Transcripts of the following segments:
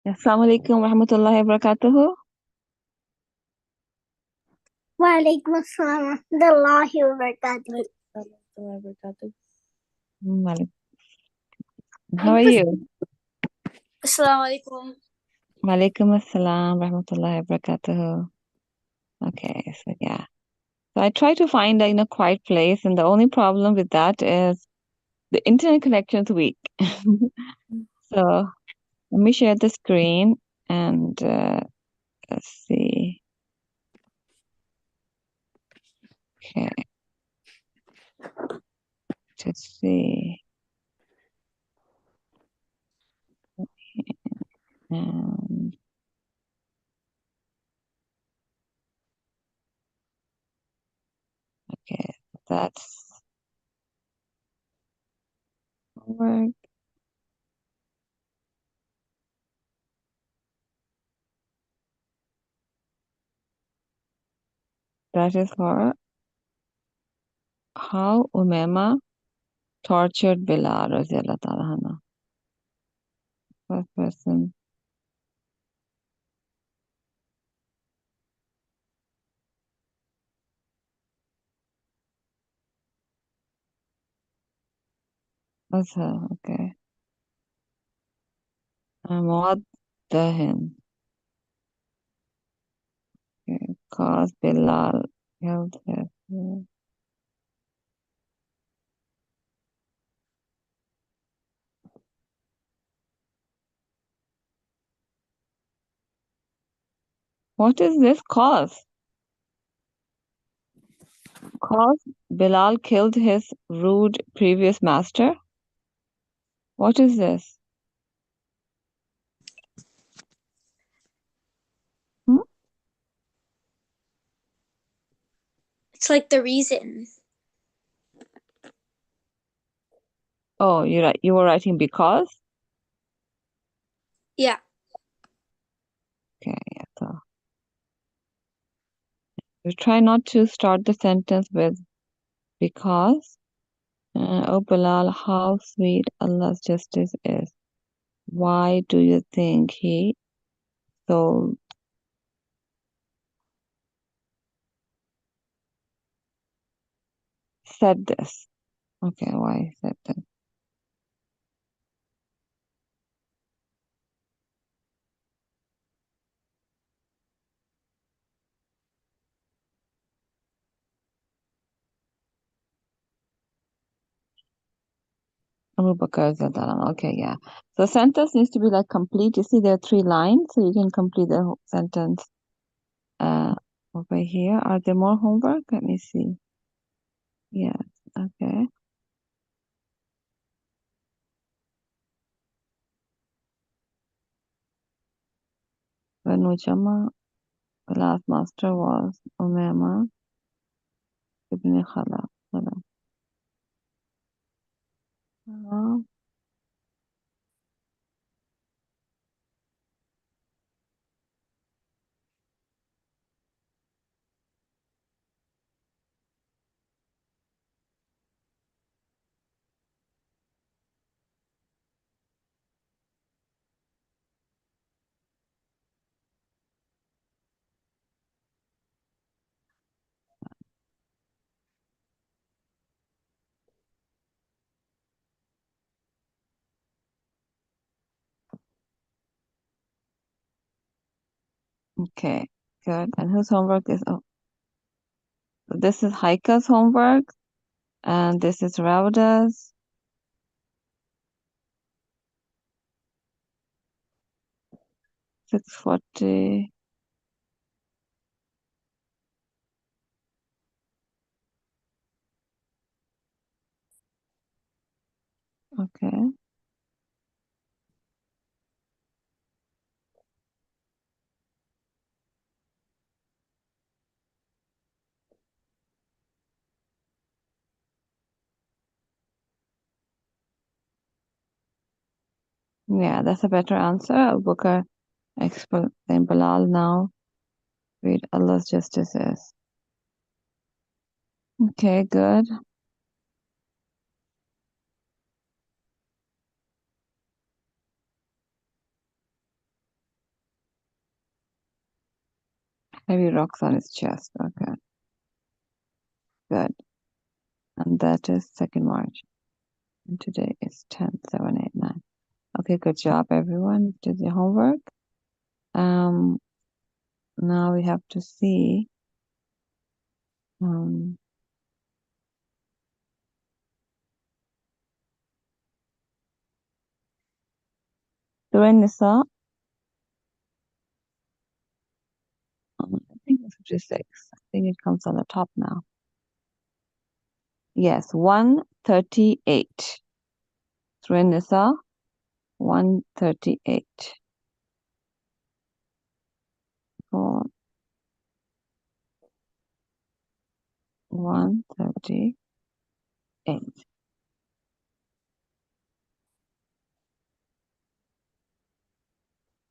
Assalamu alaikum warahmatullahi wabarakatuh. वालेकुम अस्सलाम रहमतुल्लाहि व बरकातुहू। How are you? अस्सलाम वालेकुम। Walaikum assalam warahmatullahi wabarakatuh. Okay, so yeah. So I try to find a quiet place, and the only problem with that is the internet connection is weak. So let me share the screen and let's see. Okay, let's see. And okay, that's homework. That is for how Umema tortured Bilal radiallahu ta'ala anhu. First person. Okay. Ahmad Dahin. Okay. Cause Bilal held it. What is this cause? Cause Bilal killed his rude previous master? What is this? Hmm? It's like the reason. Oh, you were writing because? Yeah. Okay, yeah, so you try not to start the sentence with because. Oh Bilal, how sweet Allah's justice is. Why do you think he so said this? Okay, why said that? Abu Bakr radhiyallahu anhu. Okay, yeah. So sentence needs to be like complete. You see there are 3 lines, so you can complete the whole sentence. Over here. Are there more homework? Let me see. Yes, okay. When Ujama, the last master was Umama ibn Khalaf. Uh, Okay, good. And whose homework is, oh, this is Haika's homework, and this is Rauda's. 640. Okay. Yeah, that's a better answer. Abu Bakr explain Bilal now. Read Allah's justice is. Okay, good. Heavy rocks on his chest. Okay. Good. And that is 2nd March. And today is 10, 7, 8, 9. Okay, good job, everyone. Did your homework. Now we have to see. Surah Nisa. I think it's 56. I think it comes on the top now. Yes, 138. Surah Nisa, 138. For 138.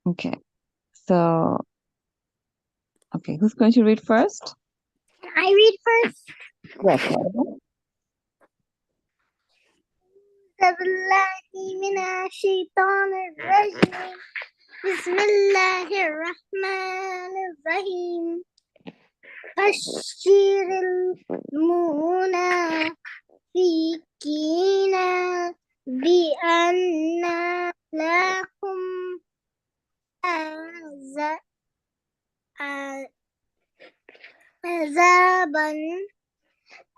Okay, so, okay, who's going to read first? Can I read first? Yes. من الشيطان الرجيم بسم الله الرحمن الرحيم بشر المنافقين بأن لهم عذابا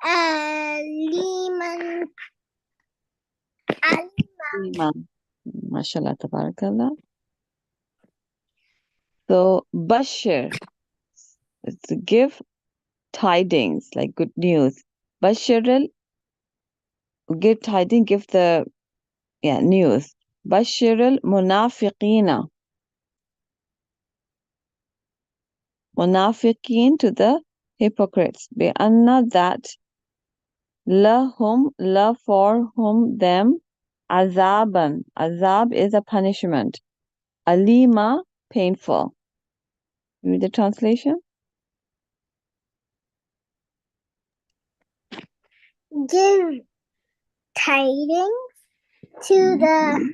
أليما MashaAllah, tabarakallah. So, Bashir is to give tidings, like good news. Bashiril, give tidings, give the news. Bashiril munafiqina. Munafiqeen to the hypocrites. Bi'anna that lahum, la for whom them, azaban. Azab is a punishment. Alima, painful. Read the translation. Give tidings to the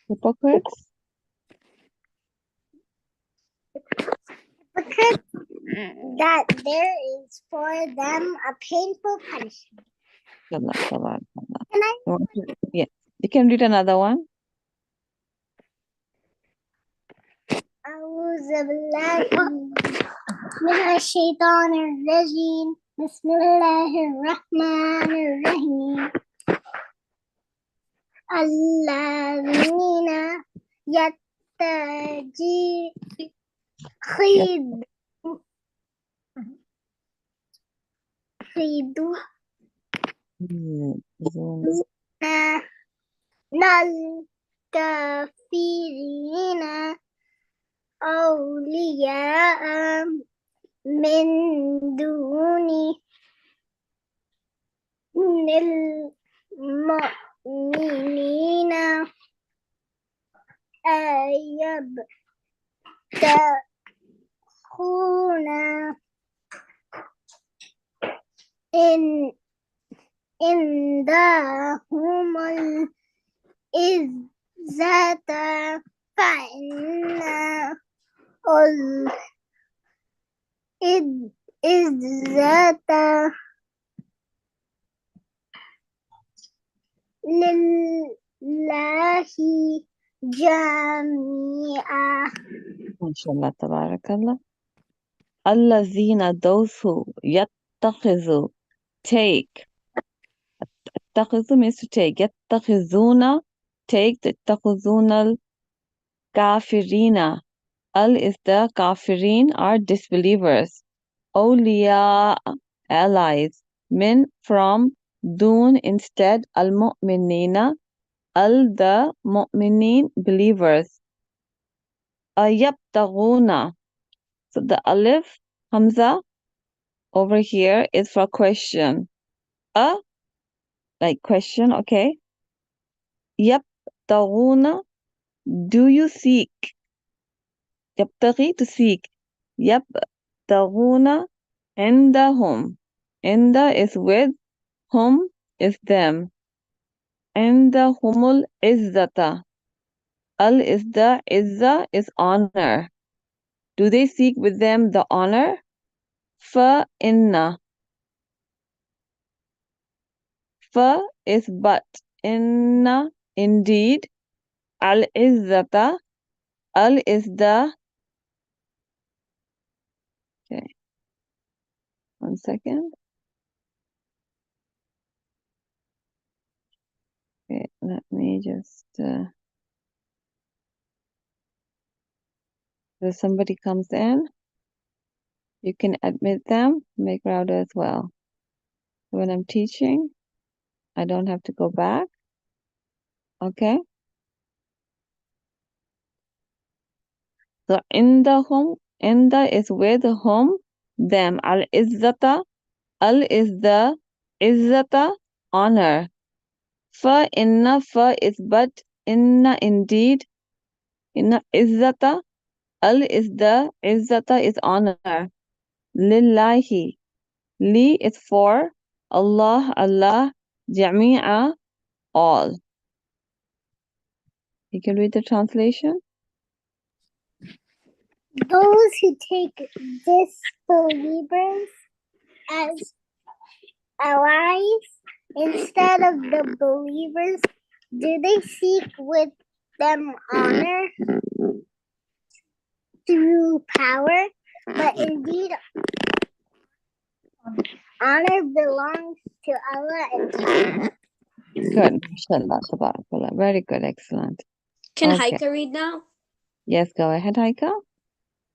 Hypocrites. hypocrites that there is for them a painful punishment. Allah, tabarakallah. Can I? Yeah, you can read another one. أعوذ بالله من الشيطان الرجيم بسم الله الرحمن الرحيم الذين الكافرين أولياء من دون المؤمنين يبتغون عندهم العزة فإن العزة لله جميعا. MashaAllah, tabarakallah. Allazina, those who, yattakhidhu, take. Yattakhidhu means to take. Yattakhidhuna, take. Yattakhidhuna al-kafirina. Al is the kafirin, are disbelievers. Awliya, allies. Min, from. Dun, instead. Al-mu'minina, al, the mu'minin, believers. Ayabtaghuna. So the alif, hamza, over here is for question. Like question, okay? Yabtaghuna, do you seek? Yabtaghi, to seek. Yabtaghuna, indahum. Inda is with, hum is them. Indahumul izzata. Al is the izza is honor. Do they seek with them the honor? Fa inna. Fa is but. Inna indeed. Al izzata. Al is the. Okay, 1 second. Okay, let me just. If somebody comes in, you can admit them, make router as well. When I'm teaching, I don't have to go back. Okay. So in the home, in the is with whom, them. Al izzata. Al is the izzata, honor. Fa inna, fa is but. Inna indeed. Inna izzata. Al is the izzata is honor. Lillahi. Li is for. Allah, Allah. Jami'a, all. You can read the translation. Those who take disbelievers as allies instead of the believers, do they seek with them honor through power? But indeed, honor belongs to Allah and Good. Mashallah, tabarakallah. Very good. Excellent. Can Okay. Haika read now? Yes, go ahead, Haika.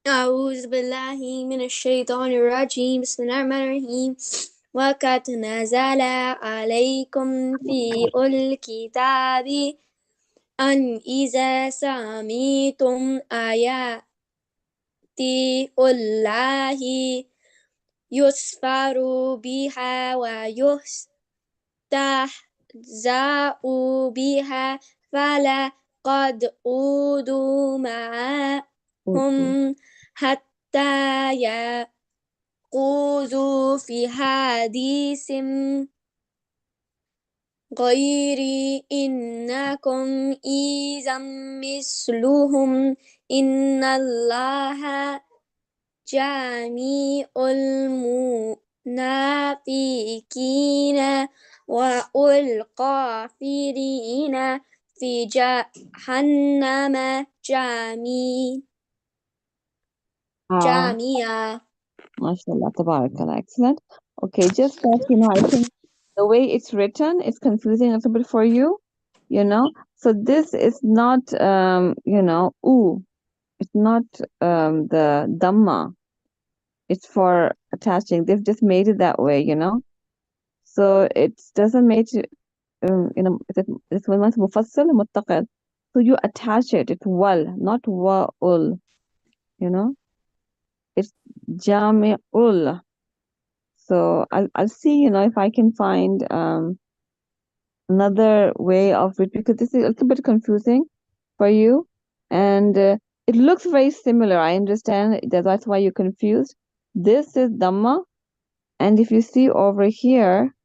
أعوذ بالله من الشيطان الرجيم بسم الله الرحمن الرحيم وقد نزل عليكم في الكتاب أن إذا سمعتم آيات الله يسفر بها ويستهزأ بها فلا قد أوذوا معهم حتى يقوذوا في حديث غير إنكم إذا مثلهم إن الله جميع المنافقين والكافرين في جهنم جميعا. MashaAllah, tabarakallah. Excellent. Okay, just that, I think the way it's written is confusing a little bit for you, So this is not, ooh. It's not the Dhamma. It's for attaching. They've just made it that way, So it doesn't make it, it's mufassal muttaqid. So you attach it. It's wal, not wa'ul, It's jami'ul. So I'll see, if I can find another way of it, because this is a little bit confusing for you, and it looks very similar. I understand that's why you're confused. This is Dhamma, and if you see over here,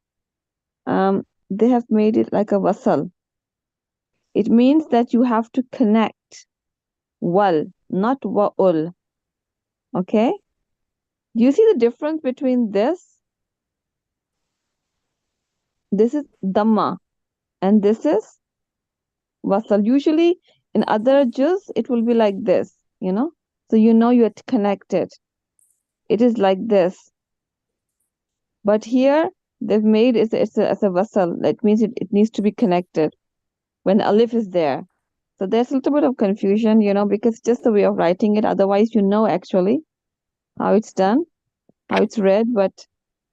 they have made it like a vasal. It means that you have to connect wal, not wa'ul. Okay? Do you see the difference between this? This is Dhamma, and this is wasal. Usually in other juz, it will be like this, So you're connected. It is like this. But here, they've made it as a wasal. That means it needs to be connected when alif is there. So there's a little bit of confusion, because it's just the way of writing it. Otherwise, actually how it's done, how it's read, but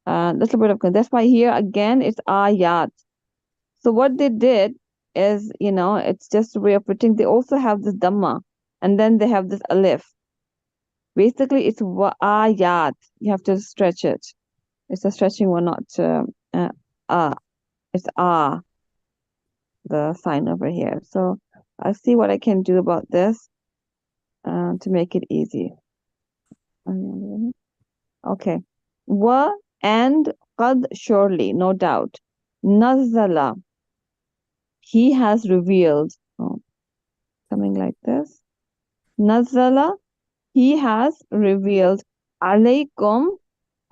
a little bit of that's why here again it's ayat. So what they did is, it's just a way of putting. They also have this dhamma, and then they have this alif. Basically, it's ayat. You have to stretch it. It's a stretching one, not it's the sign over here. So I'll see what I can do about this to make it easy. Okay. Wa and qad, surely, no doubt. Nazala, he has revealed. Oh. something like this. Nazala, he has revealed. Alaykum,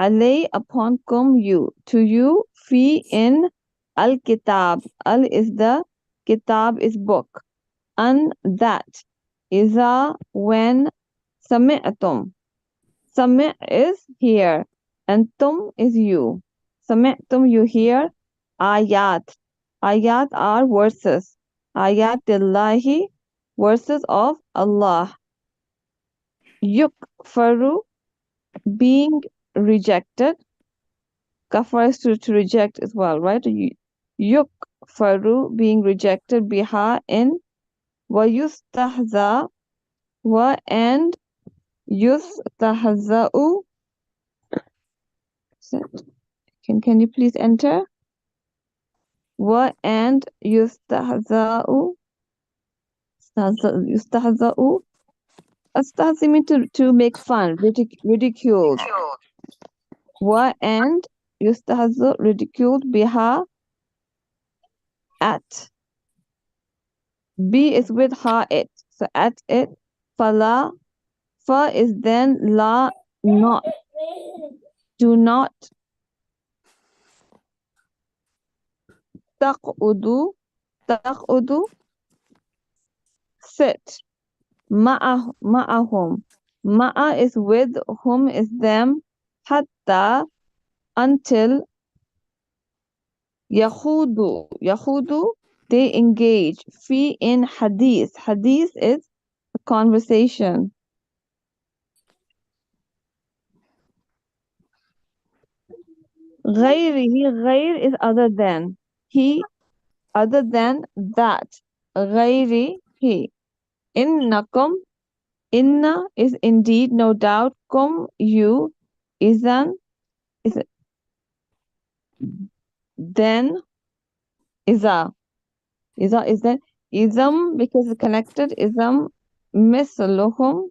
alay upon kum you, to you, fi in al-kitab. Al is the kitab is book. An that. Iza when sami'tum. Sami' is hear, and tum is you. Sami'tum you hear. Ayat. Ayat are verses. Ayatillahi, verses of Allah. Yukfaru, being rejected. Kafar is to reject as well, right? Yukfaru, being rejected. Biha in. Wa yustahza, wa and yustahza'u. Can you please enter? Wa and yustahza'u. Yustahza'u. Astahzi means to make fun, ridiculed. Wa and yustahza, ridiculed. Biha, at. B is with ha, it. So at it. Fala, fa is then la, not. Do not. Taq'udu, taq'udu, sit. Ma'ahum. Ma'a is with, whom is them. Hatta, until. Yahudu, they engage. Fi in hadith. Hadith is a conversation. Ghayr is other than. He, other than that. Ghayri, he. Innakum, inna is indeed, no doubt. Kum, you. Izan, is it, then. Iza. Iza is then. Ism, because it's connected. Ism, misluhum.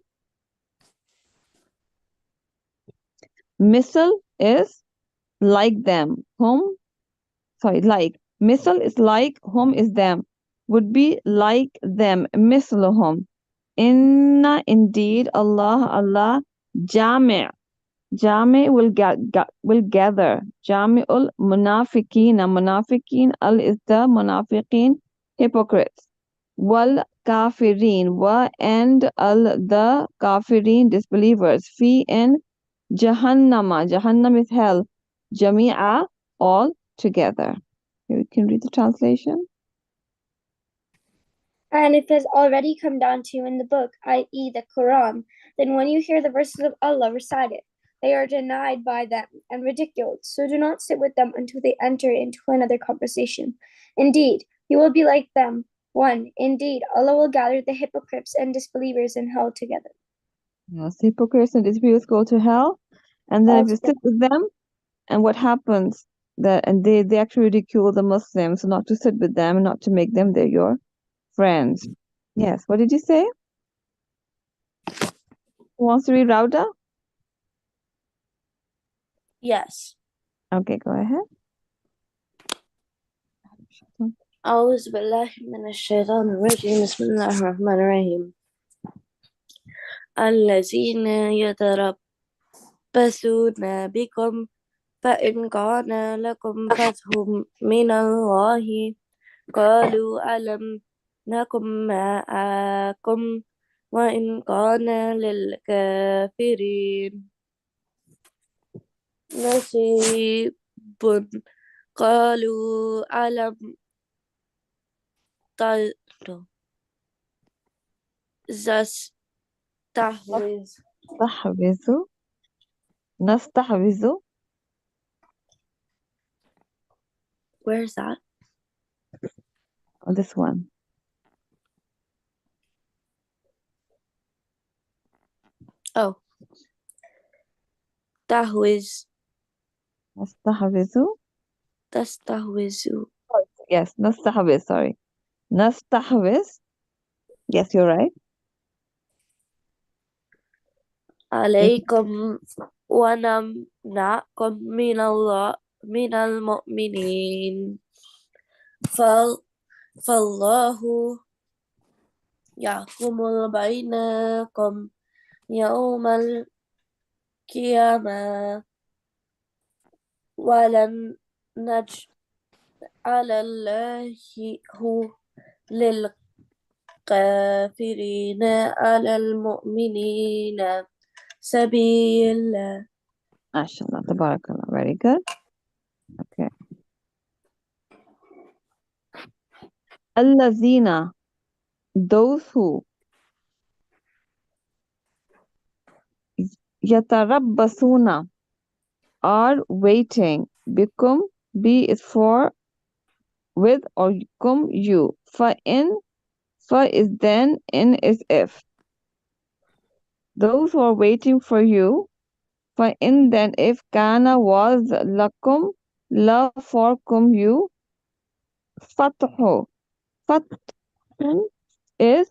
Misl is like them. Whom? Sorry, like. Misl is like, whom is them. Would be like them. Misluhum. Inna, indeed, Allah, Jami'. Jami' will gather. Jami'ul munafiqeen. Munafiqeen, al is the munafiqeen, hypocrites. Wal kafirin. Wa and al the kafirin, disbelievers. Fi in Jahannama. Jahannam is hell. Jami'a, all together. You can read the translation. And if it has already come down to you in the book, i.e., the Quran, then when you hear the verses of Allah recited, they are denied by them and ridiculed. So do not sit with them until they enter into another conversation. Indeed, you will be like them. 1. Indeed, Allah will gather the hypocrites and disbelievers in hell together. Yes, hypocrites and disbelievers go to hell, and then if you sit with them, and what happens? And they actually ridicule the Muslims, not to sit with them, not to make them your friends. Yes, what did you say? Who wants to read Rauda? Yes. Okay, go ahead. أعوذ بالله من الشيطان الرجيم بسم الله الرحمن الرحيم الذين يتربصون بكم فإن كان لكم فتح من الله قالوا ألم نكن معكم وإن كان للكافرين نصيب قالوا ألم نستحوذ. Where's that? On this one. Oh. تستحوذ. Yes, نستحوذ, sorry. نستحوذ. Yes, you're right. عليكم ونمنعكم من المؤمنين فالله يحكم بينكم يوم القيامة ولن نجعل الله هو للكافرين على المؤمنين سبيلا. MashaAllah, tabarakallah. Very good. Okay. Allazina, those who yatarabbasuna are waiting. Bikum, B is for with or kum you. Fa is then, in is if. Those who are waiting for you. Fa in then if kana was lakum la for kum you. Fathu. Fathu is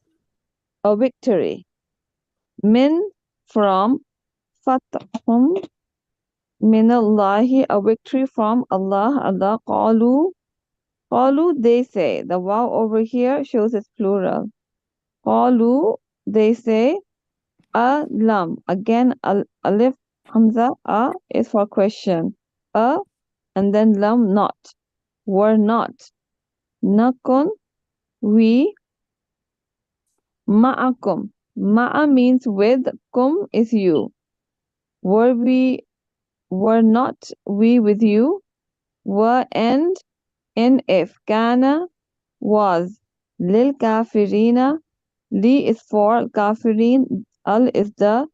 a victory. Min from fathum minallahi, a victory from Allah. Allah qalu they say. The wow over here shows it's plural. Qalu they say. Lam, again alif hamza, is for question. And then lam, not. Were not. Nakun, we. Ma'akum, ma'a means with, kum is you. Were not we with you? Were and in if. Kana was. Lil kafirina, li is for kafirin, al is the,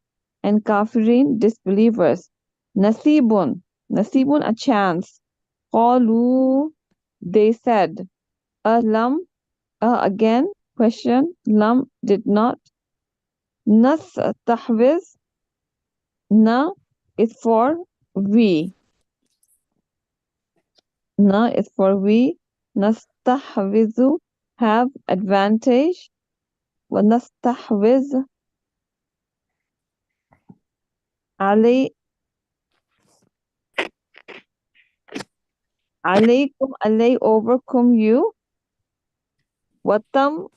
and kafirin disbelievers. Nasibun, a chance. Qalu, they said. Lam, again question. Lam, did not. Nastahwiz, na is for we. Na is for we. Nastahwizu, have advantage. ونستحوذ علي عليكم, علي overcome you. وتم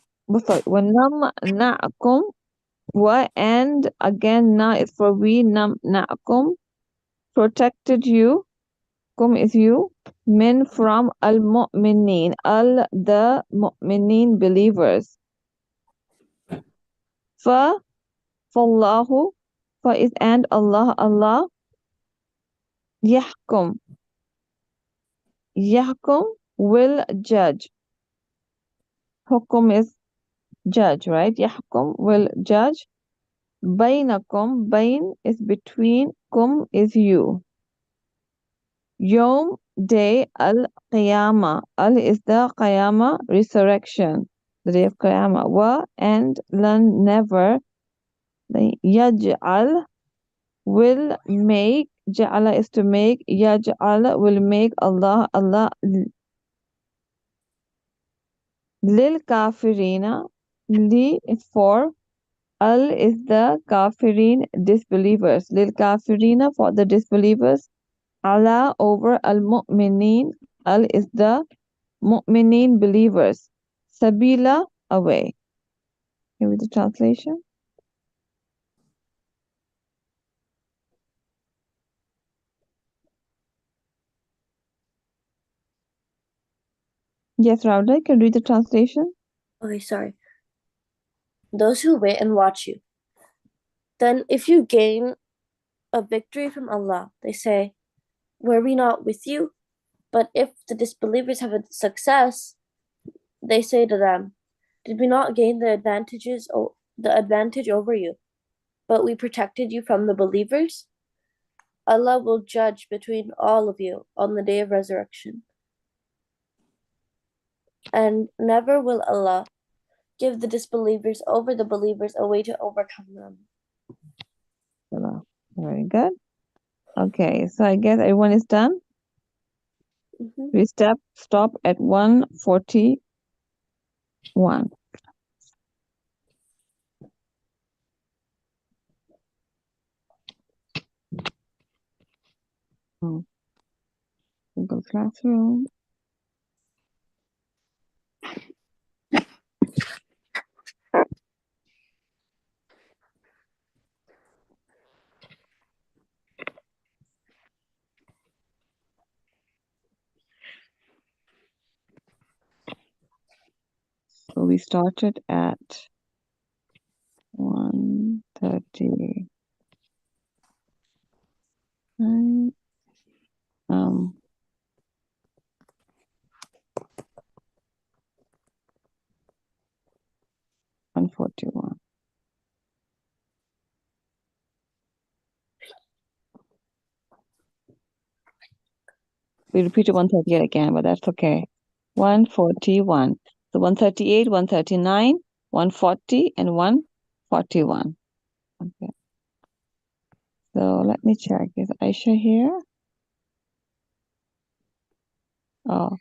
sorry, ونمنعكم, and again na is for we. نمنعكم, protected you. Kum is you. Min from al-mu'minin, the mu'minin believers. Fallahu, fa is and Allah yahkum will judge. Hukum is judge, right? Yahkum will judge. Bainakum, bain is between, kum is you. Yom, day, al-qiyamah. Al is the qiyamah, resurrection, the day of qiyamah. Wa and lan, never. Yaj'al will make, ja'ala is to make, yaj'al will make, Allah lil kafirina, li is for, al is the kafirin disbelievers, lil kafirina for the disbelievers, ala over al mu'minin, al is the mu'minin believers, sabila away. Here with the translation. Yes, Rauda, can you read the translation? Okay, sorry. Those who wait and watch you. Then if you gain a victory from Allah, they say, were we not with you? But if the disbelievers have a success, they say to them, did we not gain the advantage over you, but we protected you from the believers? Allah will judge between all of you on the day of resurrection. And never will Allah give the disbelievers over the believers a way to overcome them. Very good. Okay, so I guess everyone is done. We stop at 141. Google Classroom. So we started at 1:30. 141. We repeated 138 again, but that's okay. 141. So 138, 139, 140, and 141. Okay. So let me check. Is Aisha here? Oh,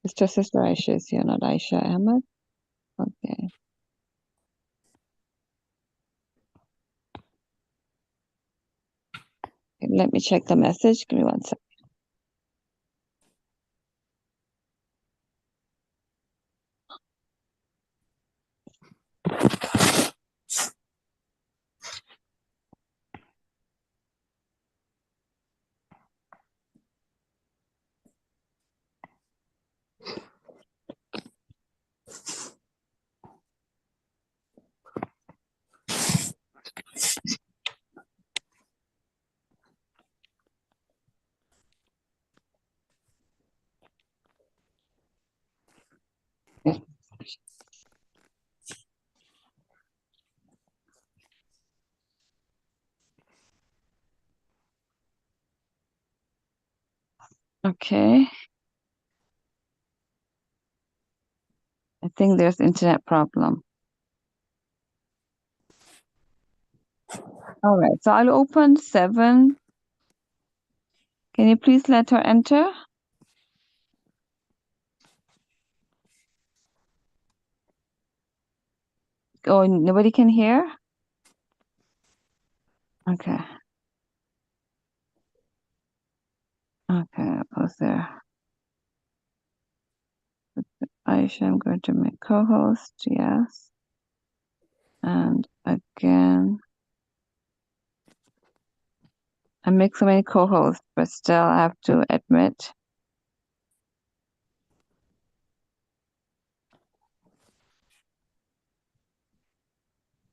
it's just Sister Aisha is here, not Aisha Ahmed. Okay. Let me check the message. Give me 1 second. Okay. I think there's internet problem. All right. So I'll open 7. Can you please let her enter? Oh, nobody can hear? Okay. Okay. Was there? Aisha, I'm going to make co-host. Yes. And again, I make so many co-hosts, but still I have to admit.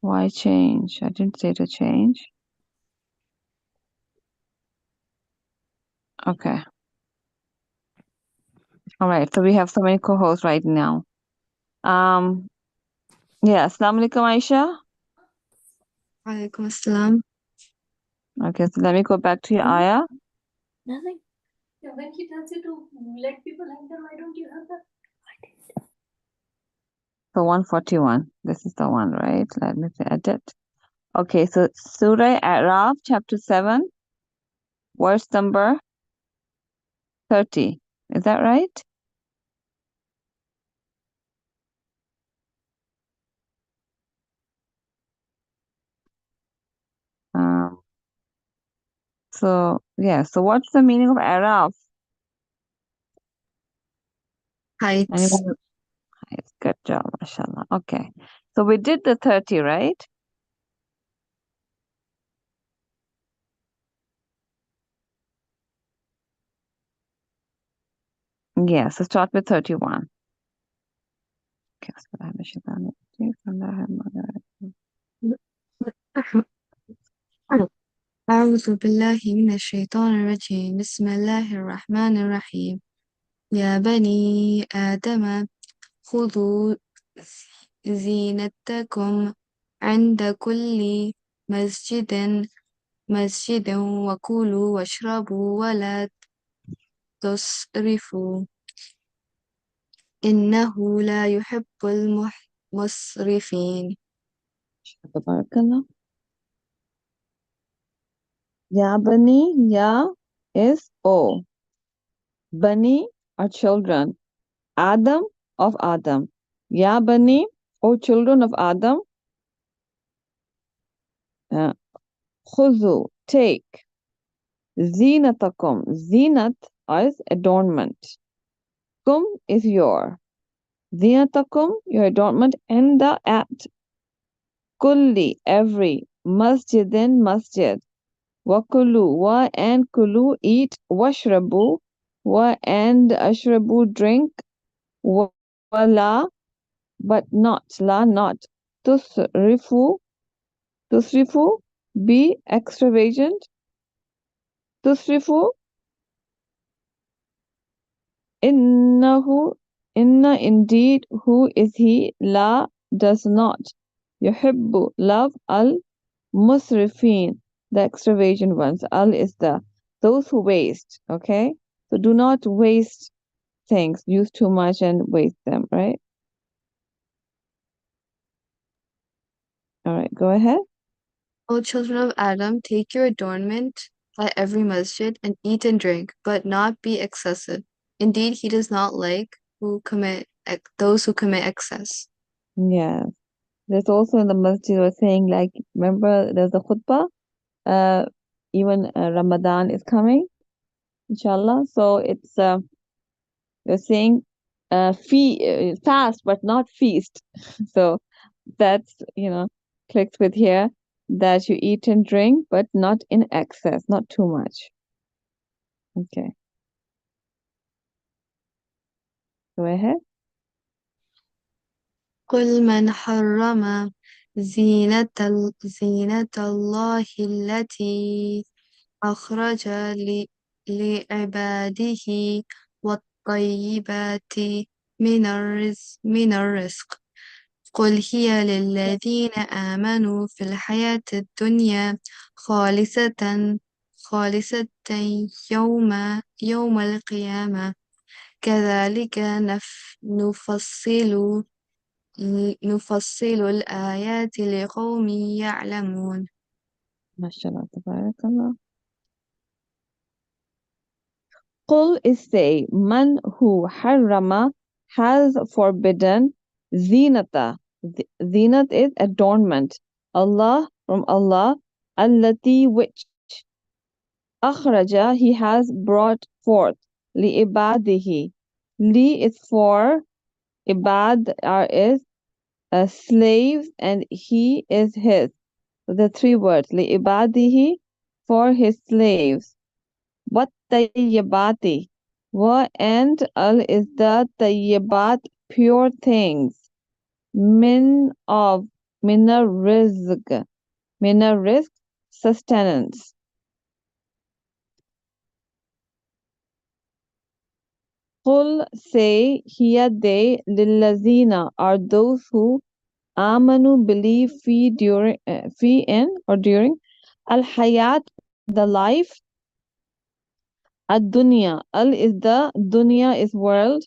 Why change? I didn't say to change. Okay. All right. So we have so many co-hosts right now. Yeah. Assalamu alaikum, Aisha. Walaikum assalam. Okay. So let me go back to your ayah. Nothing. Yeah, when he tells you to let people enter, why don't you have that? So 141. This is the one, right? Let me edit. Okay. So Surah Araf, chapter 7, verse number 30. Is that right? So yeah, so what's the meaning of Araf? Heights. Anyone? Heights. Good job, mashallah. Okay. So we did the 30, right? Yeah, so start with 31. Okay. أعوذ بالله من الشيطان الرجيم بسم الله الرحمن الرحيم يا بني آدم خذوا زينتكم عند كل مسجد وكلوا واشربوا ولا تسرفوا إنه لا يحب المسرفين. Tabarakallah. Ya Bani, Ya is O. Bani are children. Adam of Adam. Ya Bani, O children of Adam. Khuzu, take. Zinatakum. Zinat is adornment. Kum is your. Zinatakum, your adornment, and the at kulli, every, masjidin, masjid, wakulu, wa and kulu, eat, washrabu, wa and ashrabu, drink, wa wala, but not, la not. Tusrifu, tusrifu, be extravagant. Tusrifu, innahu, inna indeed, who is he, la does not. Yuhibbu, love, al musrifin, the extravagant ones. Al is the those who waste, okay? So do not waste things, use too much and waste them, right? All right, go ahead. O children of Adam, take your adornment at every masjid and eat and drink, but not be excessive. Indeed, he does not like those who commit excess. Yeah. There's also in the masjid was saying like, remember there's a khutbah, even Ramadan is coming, inshallah. So it's they're saying fast but not feast. So that's clicks with here that you eat and drink but not in excess, not too much. Okay, go ahead. قل من حرم زينة الله التي أخرج لعباده والطيبات من الرزق قل هي للذين آمنوا في الحياة الدنيا خالصة يوم القيامة كذلك نفصل الآيات لقوم يعلمون. MashaAllah, tabarakallah. Qul is say, man who harrama has forbidden zinata. Zinat is adornment. Allah from Allah, allati which akhraja he has brought forth. Li ibadihi. Li is for ibad is slaves and he is his. The three words li ibadihi for his slaves. What tayyibati? Wa and al is the tayyibat, pure things. Min of mina rizq, sustenance. Qul say, hiya they, lillazina are those who amanu believe fi in or during al hayat the life ad dunya. Al is the dunya is world.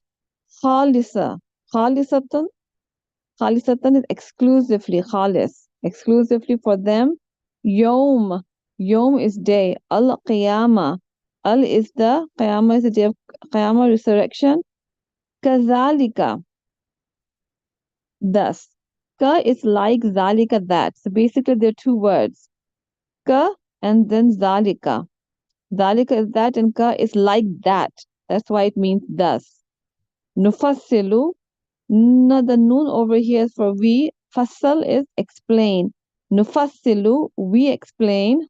Khalisa. Khalisatan. Khalisatan is exclusively. Khalis. Exclusively for them. Yom. Yom is day. Al qiyamah. Al is the qiyamah is the day of qiyamah resurrection. Kazalika. Thus. Ka is like zalika that. So basically there are two words. Ka and then zalika. Zalika is that and ka is like that. That's why it means thus. Nufassilu. No, the noon over here is for we. Fassal is explain. Nufassilu, we explain.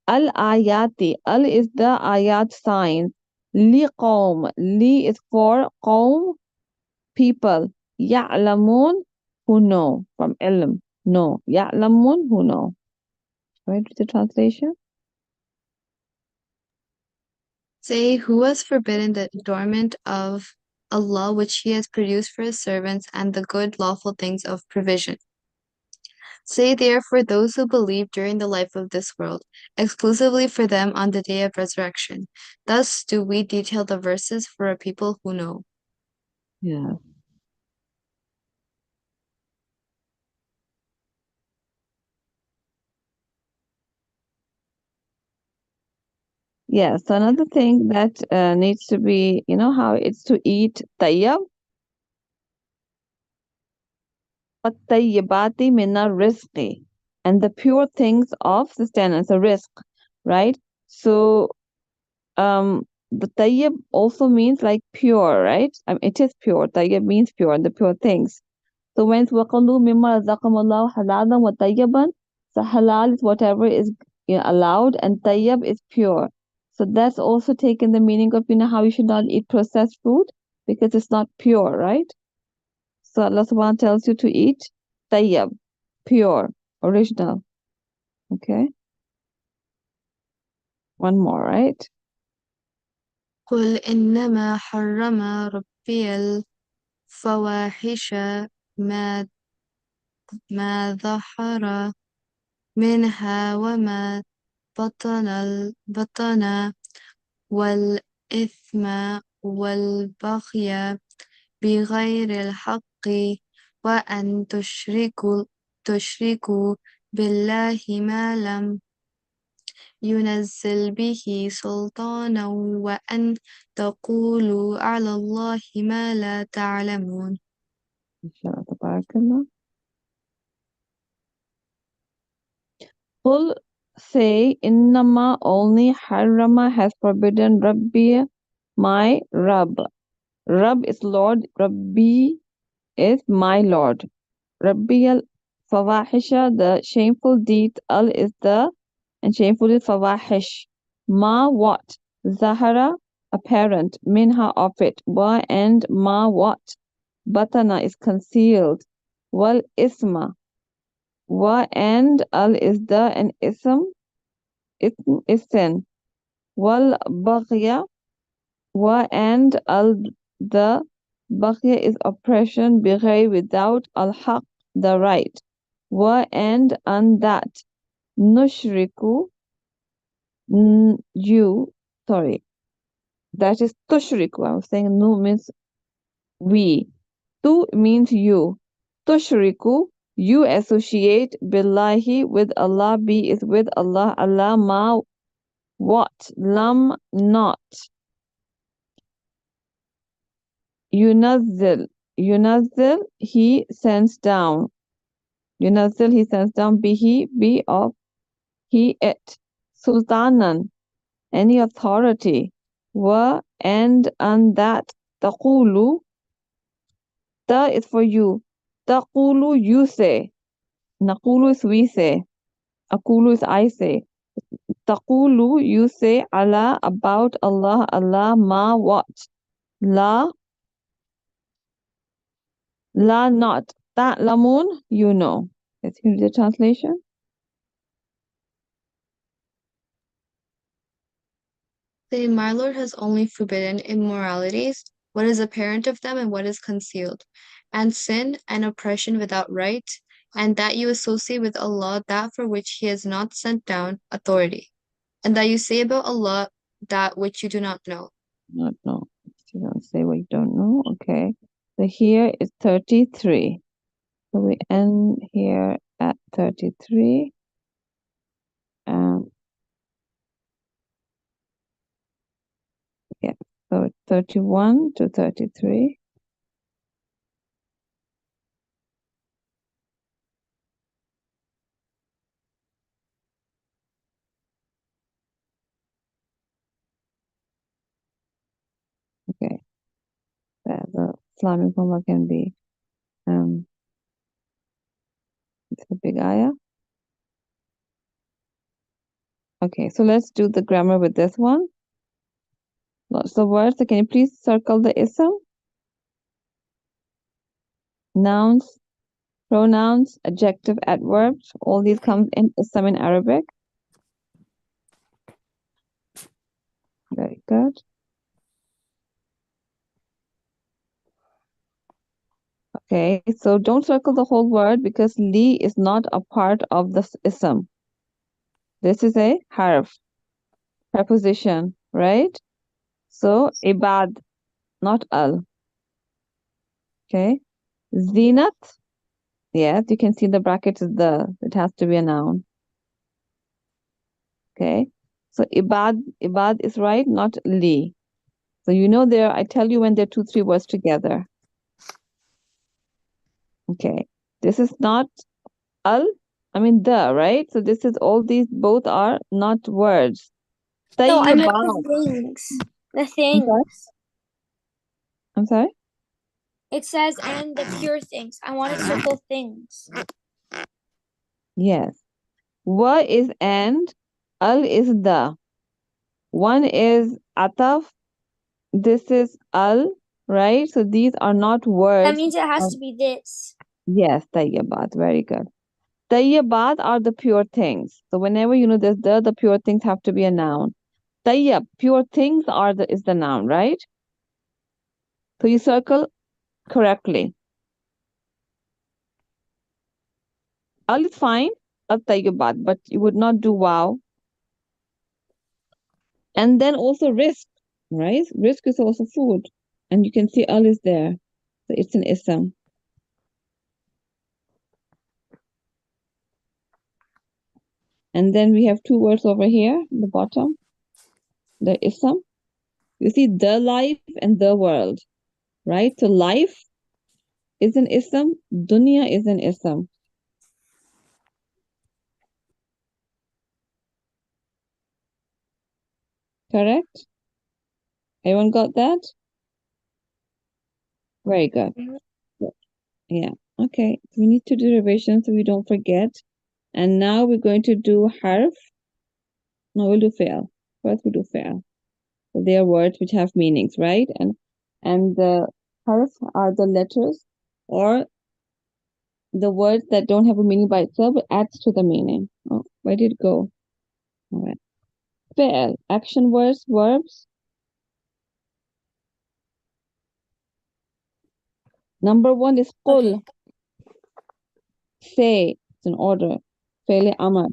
Al ayati. Al is the ayat sign. Li qawm. Li is for qawm, people. Ya'lamun, who know. From ilm, know. Ya'lamun, who know. Right with the translation? Say, who has forbidden the adornment of Allah which He has produced for His servants and the good lawful things of provision? Say therefore those who believe during the life of this world, exclusively for them on the day of resurrection. Thus do we detail the verses for a people who know. Yeah. Yeah, so another thing that needs to be, you know how it's to eat tayyab? وَالطَّيِّبَاتِ مِنَ الرِّزْقِ, and the pure things of sustenance, a risk, right? So the tayyib also means like pure, right? It is pure. Tayyib means pure, the pure things. So when it's وَقَلُوا مِمَّا رَزَقَهُمُ اللَّهُ حَلَالًا وَطَيِّبًا, so halal is whatever is allowed and tayyib is pure. So that's also taken the meaning of, how you should not eat processed food because it's not pure, right? So Allah subhanahu wa ta'ala tells you to eat tayyib, pure, original. Okay. One more, right? قل إنما حرم ربي الفواحش ما ما ظهر منها وما بطن والإثم والبغي بغير الحق وأن تشركوا بالله ما لم ينزل به سلطانا وأن تقولوا على الله ما لا تعلمون. Inshallah, tabarakallah. Qul, say, innama, only, harrama, has forbidden, Rabbi, my Rabb. Rabb is Lord, Rabbi is my Lord. Rabbi al fawahisha, the shameful deed, al is the, and shameful is fawahish. Ma, what? Zahara, apparent, minha, of it. Wa, and ma, what? Batana is concealed. Wal isma. Wa, and al is the, and ism is sin. Wal baghya. Wa, and al the baghya is oppression, bighay without, al haq the right. Wa, and that nushriku sorry, that is tushriku. I was saying nu means we. Tu means you. Tushriku, you associate billahi with Allah, bi is with Allah, Allah ma what, lam not. Yunazzil, yunazzil he sends down. Yunazzil he sends down, bihi be of he it. Sultanan any authority. Wa, and that. Taqulu, ta is for you. Taqulu, you say. Naqulu is we say. Aqulu is I say. Taqulu, you say. Allah, about Allah. Allah, ma, what? La, la, not. Ta'lamun, you know. Let's hear the translation. Say, my Lord has only forbidden immoralities, what is apparent of them and what is concealed, and sin and oppression without right, and that you associate with Allah that for which He has not sent down authority, and that you say about Allah that which you do not know. Not know. You don't say what you don't know. Okay. So here is 33. So we end here at 33. Yeah, so 31 to 33. Okay, the Islamic Ummah can be, it's a big ayah. Okay, so let's do the grammar with this one. Lots of words. So can you please circle the ism? Nouns, pronouns, adjective, adverbs. All these come in ism in Arabic. Very good. Okay, so don't circle the whole word because li is not a part of the ism. This is a harf, preposition, right? So ibad, not al. Okay. Zinat, yes, you can see the brackets is the, it has to be a noun. Okay. So ibad is right, not li. So you know there, I tell you when there are 2, 3 words together. Okay. This is not al, I mean the, right? So this is all these both are not words. No, I meant Tayyibad. the things. The I'm sorry? things. I'm sorry? It says, and the pure things. I want to circle things. Yes. Wa is and, al is the. One is ataf, this is al, right? So these are not That words. means it has to be this. Yes, tayyibat, very good. Tayyibat are the pure things. So whenever there's the pure things have to be a noun. Tayyib, pure things is the noun, right? So you circle correctly. Al is fine, al tayyibat, but you would not do wow. And then also risk, right? Risk is also food. And you can see al is there. So it's an ism. And then we have two words over here at the bottom. The ism. You see the life and the world, right? So life is an ism, dunya is an ism. Correct? Everyone got that? Very good. Yeah. Okay. So we need to do revision so we don't forget. And now we're going to do harf. No, we'll do fail. First we'll do fail. So they are words which have meanings, right? And the harf are the letters or the words that don't have a meaning by itself, but adds to the meaning. Oh, where did it go? All right. Fail. Action words, verbs. Number one is qul. Okay. Say. It's an order. Fail amar.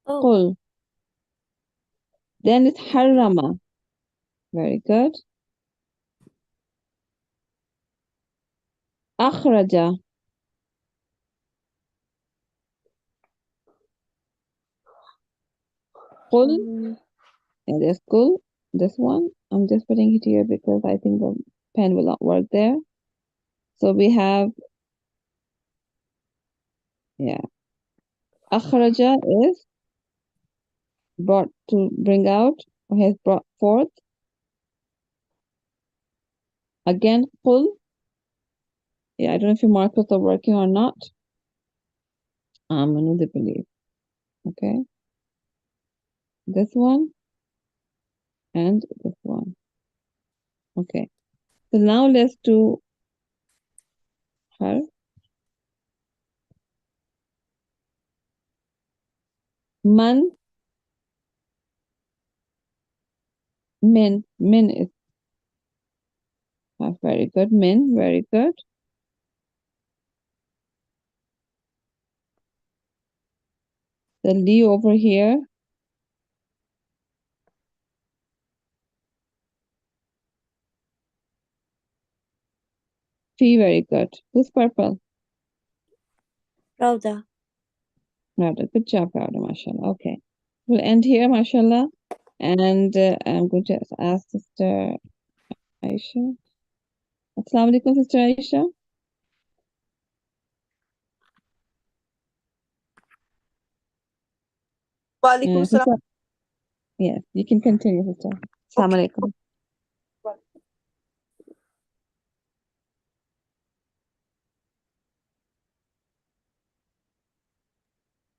Oh. Qul. Then it's harrama. Very good. Akhraja. Qul. Yeah, there's qul. This one. I'm just putting it here because I think the pen will not work there. So we have, yeah. Akhraja is brought to bring out or has brought forth. Again, qul. Yeah, I don't know if your markers are working or not. I know they believe. Okay. This one and this one. Okay. So now let's do her. Man, min. Min is very good. Min, very good. The li over here. Fi, very good. Who's purple? Rhoda. Rada. Good job, Rada, mashallah. Okay. We'll end here, mashallah. And I'm going to ask Sister Aisha. Assalamu alaikum, Sister Aisha. Walaikum salam. Sister, yes, you can continue, Sister. Assalamu Okay. alaikum.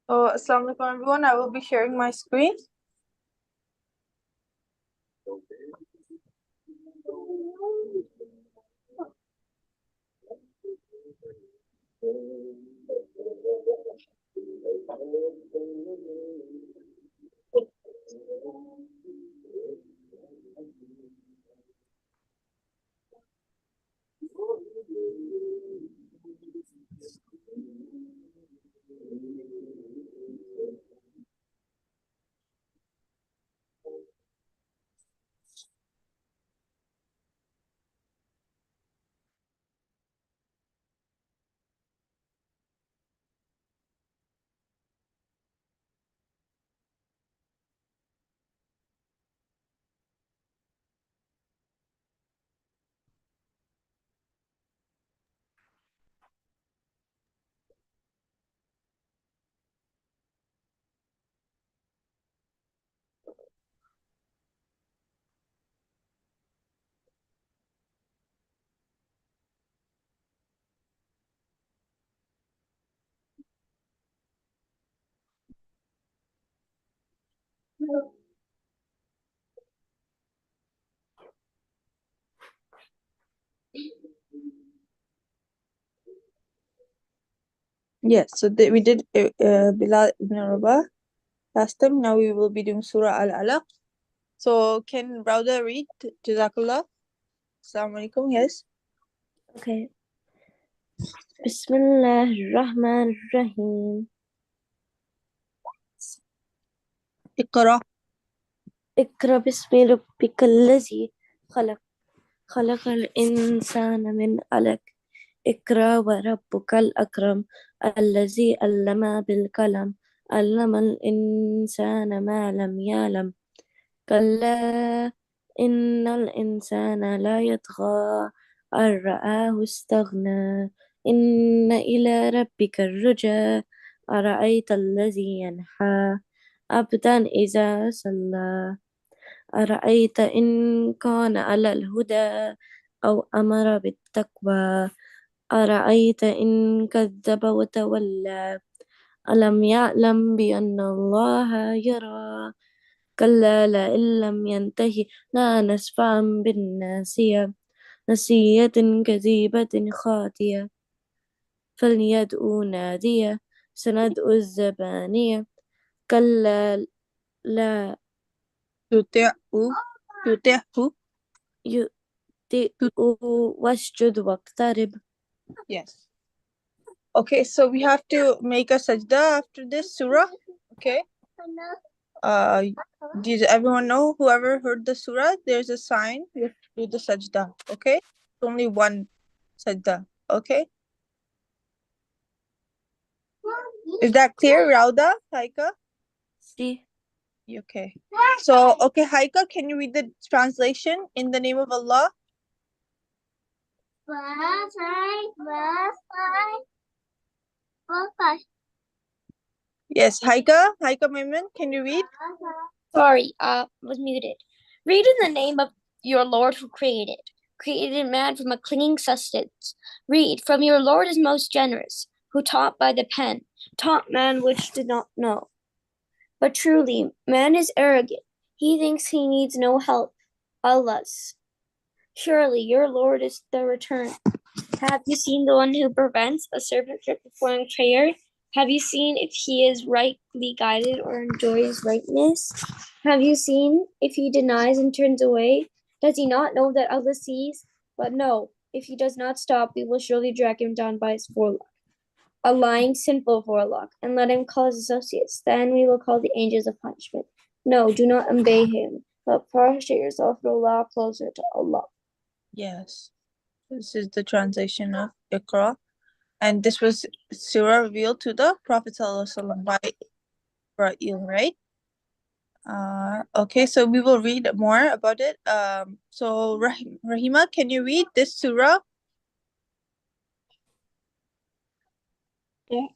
Assalamu alaikum everyone. I will be sharing my screen. Yes, so we did Bilal ibn Rabah last time. Now we will be doing Surah Al-Alaq. So can Rauda read? Jazakallah. Assalamu alaikum. Yes. Okay. Bismillah ar-Rahman ar-Rahim. Iqra. اقرأ باسم ربك الذي خلق خلق الإنسان من علق اقرأ وربك الأكرم الذي علم بالقلم علم الإنسان ما لم يعلم كلا إن الإنسان لا يطغى أن رآه استغنى إن إلى ربك الرجى أرأيت الذي ينحى عبدا إذا صلى أرأيت إن كان على الهدى أو أمر بالتقوى أرأيت إن كذب وتولى ألم يعلم بأن الله يرى كلا لئن لم ينته لا نسفعا بالناسية نسية كذيبة خاطية فليدعو نادية سندعو الزبانية كلا لا Tuti'u. Tuti'u. يؤتئ واسجد واقترب. Yes. Okay, so we have to make a sajda after this surah. Okay. Did everyone know? Whoever heard the surah, there's a sign. You have to do the sajda. Okay. It's only one sajda. Okay. Is that clear, Rauda, Haika? See? Okay. So, okay, Haika, can you read the translation in the name of Allah? Yes, Haika, Maimun, can you read? Sorry, was muted. Read in the name of your Lord who created man from a clinging sustenance. Read, from your Lord is most generous, who taught by the pen, taught man which did not know. But truly, man is arrogant. He thinks he needs no help. Allah's. Surely your Lord is the return. Have you seen the one who prevents a servant from performing prayer? Have you seen if he is rightly guided or enjoys rightness? Have you seen if he denies and turns away? Does he not know that Allah sees? But no, if he does not stop, we will surely drag him down by his forelock, a lying, sinful forelock, and let him call his associates. Then we will call the angels of punishment. No, do not obey him, but prostrate yourself to Allah, closer to Allah. Yes. This is the translation of Iqra. And this was surah revealed to the Prophet ﷺ by Ibrahim, right? Okay, so we will read more about it. So Rahima, can you read this surah? Yeah.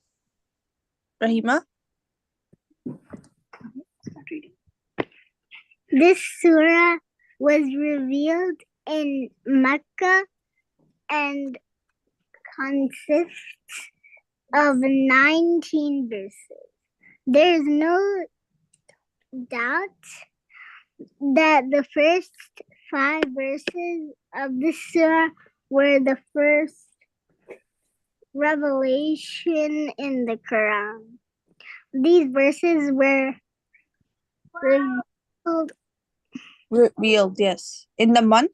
Rahima? This surah was revealed in Mecca and consists of 19 verses. There is no doubt that the first 5 verses of this surah were the first revelation in the Quran. These verses were Revealed, yes. In the month?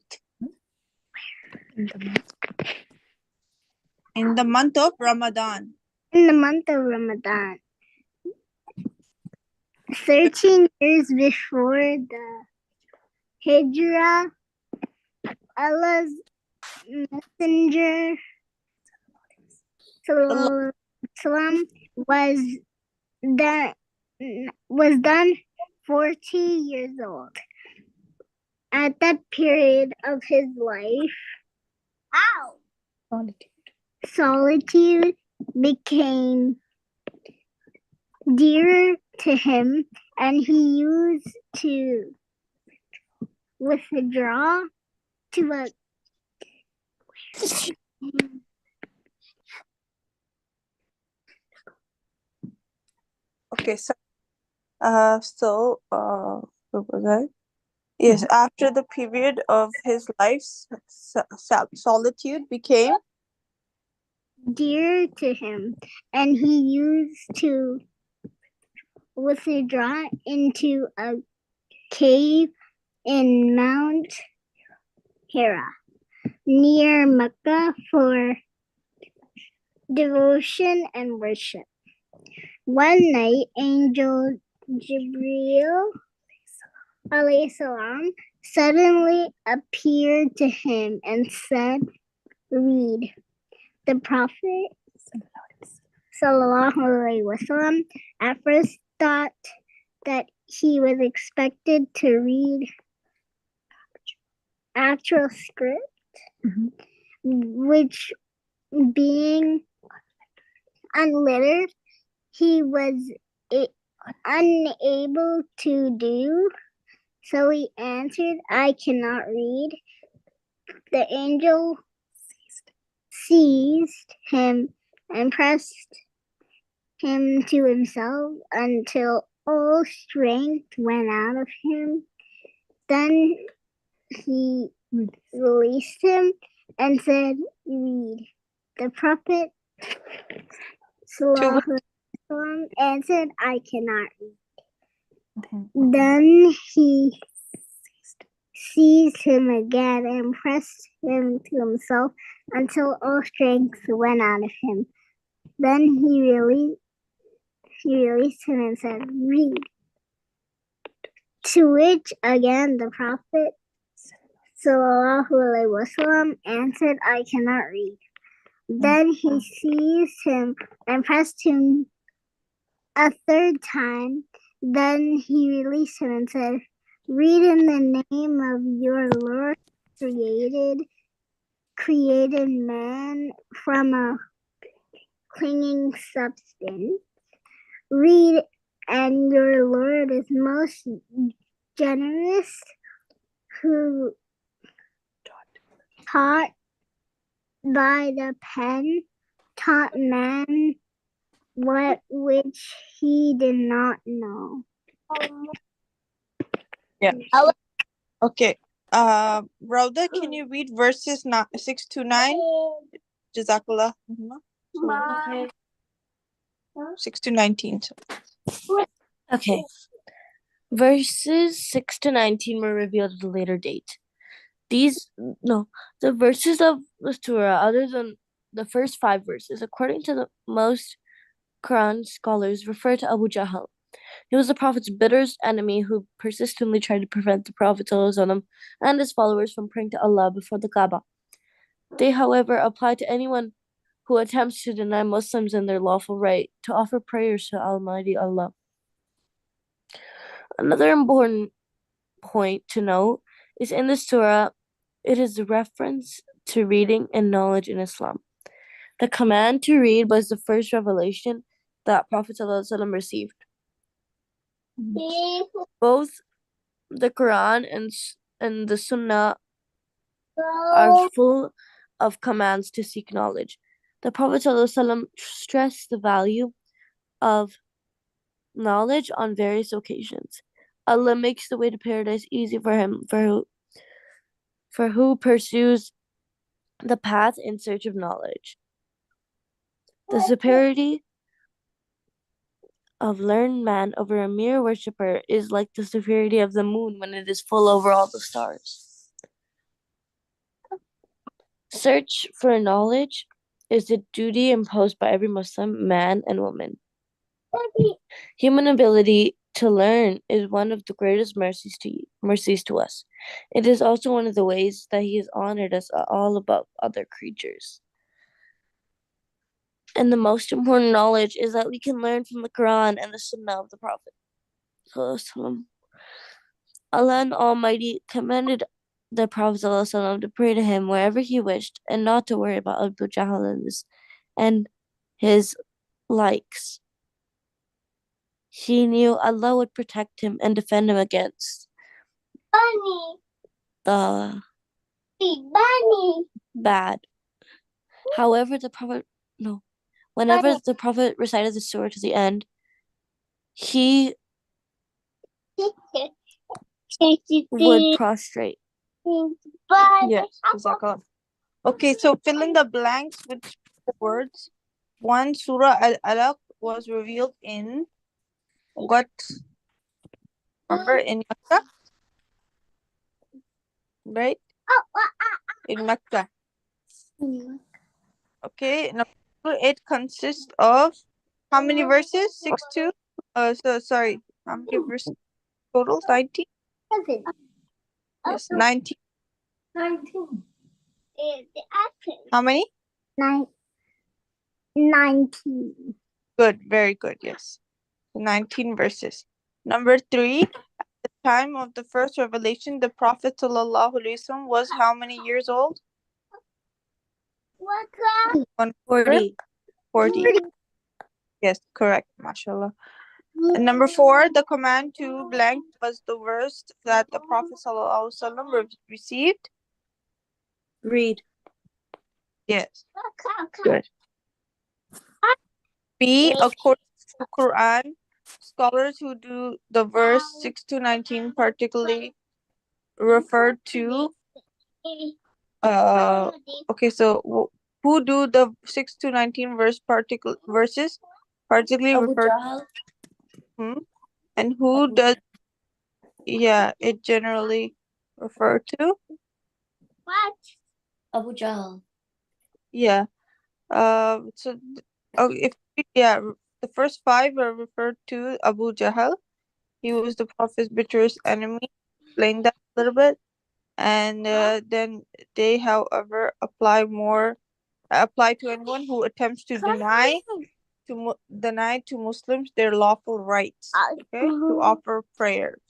In the month of Ramadan. In the month of Ramadan. 13 years before the Hijrah, Allah's Messenger Salam was done 40 years old. At that period of his life, solitude became dearer to him, and he used to withdraw to a Okay, so what was I? Yes, after the period of his life's solitude became dear to him, and he used to withdraw into a cave in Mount Hira near Mecca for devotion and worship. One night, Angel Jibril alayhi salam suddenly appeared to him and said, read. The Prophet sallallahu alaihi wasallam at first thought that he was expected to read actual script, which being unlettered, he was unable to do. So he answered, I cannot read. The angel seized him and pressed him to himself until all strength went out of him. Then he released him and said, read. The Prophet answered, I cannot read. Then he seized him again and pressed him to himself until all strength went out of him. Then he released him and said, read. To which again the Prophet sallallahu alaihi wasallam answered, I cannot read. Then he seized him and pressed him a third time. Then he released him and said, read in the name of your Lord created man from a clinging substance. Read, and your Lord is most generous, who taught by the pen, taught man which he did not know. Yeah. Okay. Rhoda, can you read verses 6 to 9? Jazakallah. Okay. 6 to 19. Okay. Verses 6 to 19 were revealed at a later date. The verses of the surah, other than the first 5 verses, according to the most Quran scholars, refer to Abu Jahl. He was the Prophet's bitterest enemy who persistently tried to prevent the Prophet ﷺ and his followers from praying to Allah before the Kaaba. They, however, apply to anyone who attempts to deny Muslims in their lawful right to offer prayers to Almighty Allah. Another important point to note is in the surah, it is a reference to reading and knowledge in Islam. The command to read was the first revelation that Prophet ﷺ received. Both the Quran and the Sunnah are full of commands to seek knowledge. The Prophet ﷺ stressed the value of knowledge on various occasions. Allah makes the way to paradise easy for him, for who pursues the path in search of knowledge. The superiority of learned man over a mere worshipper is like the superiority of the moon when it is full over all the stars. Search for knowledge is a duty imposed by every Muslim, man and woman. Human ability to learn is one of the greatest mercies to us. It is also one of the ways that He has honored us all above other creatures. And the most important knowledge is that we can learn from the Quran and the Sunnah of the Prophet. Allah Almighty commanded the Prophet to pray to him wherever he wished and not to worry about Abu Jahl and his likes. He knew Allah would protect him and defend him against the bad. However, whenever the Prophet recited the surah to the end, he would prostrate. Yes, Jazakallah. Okay, so fill in the blanks with words. One, Surah Al-Alaq was revealed in what number? In Mecca, right? In Mecca. Okay, number 8 consists of how many verses? 6 2? Sorry. How many verses total? 19? Yes, 19. 19. How many? 19. Good, very good, yes. 19 verses. Number 3, at the time of the first revelation, the Prophet ﷺ was how many years old? 40. 40. Yes, correct, mashallah. And number 4, the command to blank was the verse that the Prophet ﷺ received. Read. Yes, good. B, according to the Quran, scholars who do the verse 6 to 19 particularly refer to okay, so who do the 6 to 19 verses particularly Abu refer Jahl. to, and who does it generally refer to? Abu Jahl. Yeah. So if the first 5 are referred to Abu Jahl. He was the Prophet's bitterest enemy. Explain that a little bit. And then they, however, apply to anyone who attempts to deny to Muslims their lawful rights. Okay, to offer prayers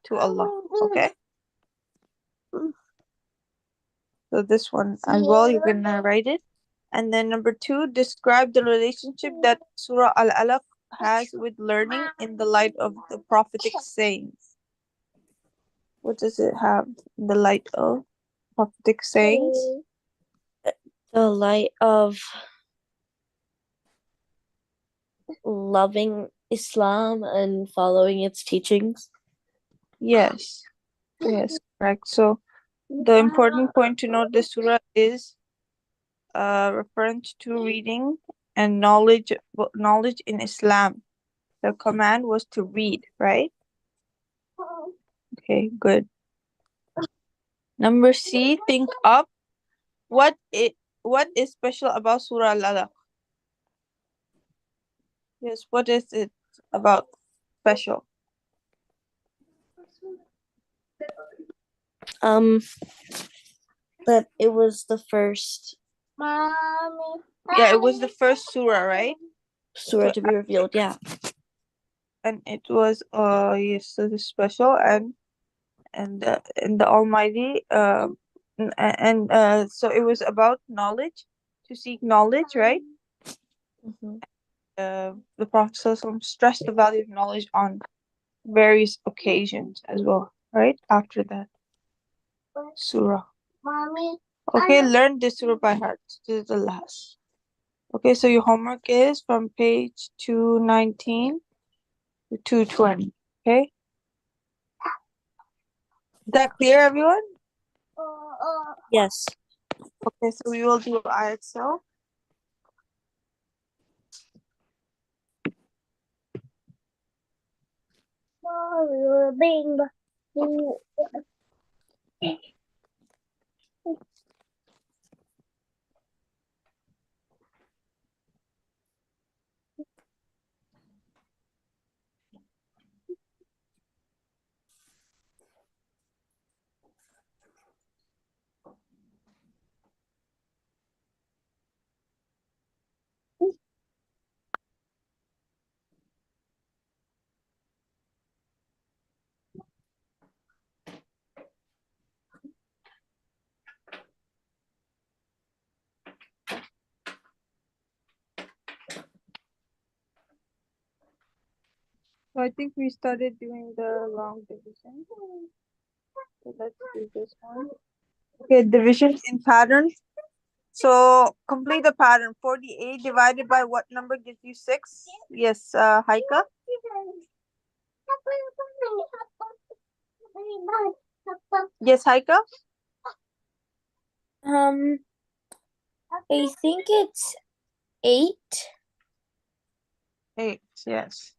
to Allah. Okay. So this one as well, you can write it. And then number 2, describe the relationship that Surah Al-Alaq has with learning in the light of the prophetic sayings. What does it have in the light of prophetic sayings? The light of loving Islam and following its teachings. Yes. Yes, correct. So the important point to note this surah is reference to reading and knowledge in Islam. The command was to read, right? Okay, good. Number C, think up what is special about Surah Al-Alaq? Yes, what is it about special? That it was the first Yeah, it was the first surah, right? surah to be revealed. Yeah. And it was yes, so it's special and the Almighty so it was about knowledge, to seek knowledge, right? The Prophet ﷺ stressed the value of knowledge on various occasions as well, right? After that surah. Okay, learn this surah by heart. This is the last. Okay, so your homework is from page 219 to 220. Okay? Is that clear, everyone? Yes. Okay, so we will do ayat so. So I think we started doing the long division. So let's do this one. Okay, divisions in patterns. So complete the pattern. 48 divided by what number gives you 6? Yes, Haika. Yes, Haika? I think it's 8. 8, yes.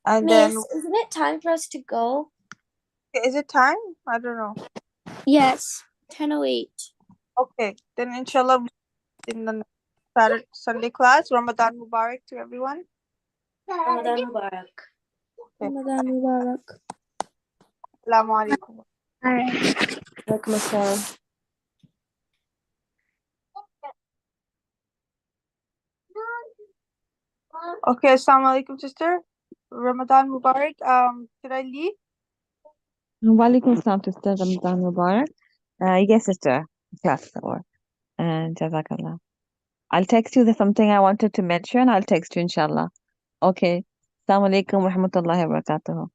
And Miss, then, isn't it time for us to go? is it time? I don't know. Yes, 10:08. Okay, then inshallah, in the Saturday, Sunday class, Ramadan Mubarak to everyone. Ramadan Mubarak. Okay. Ramadan Mubarak. Assalamu alaikum. Alright. Alaikum assalam. Okay, assalamu alaikum, sister. Ramadan Mubarak. Should I leave? Walaikum salam, sister. Ramadan Mubarak. Yes, sister. Class is over. And Jazakallah. I'll text you the something I wanted to mention. I'll text you, inshallah. Okay. Assalamu alaikum wa rahmatullahi wa barakatuh.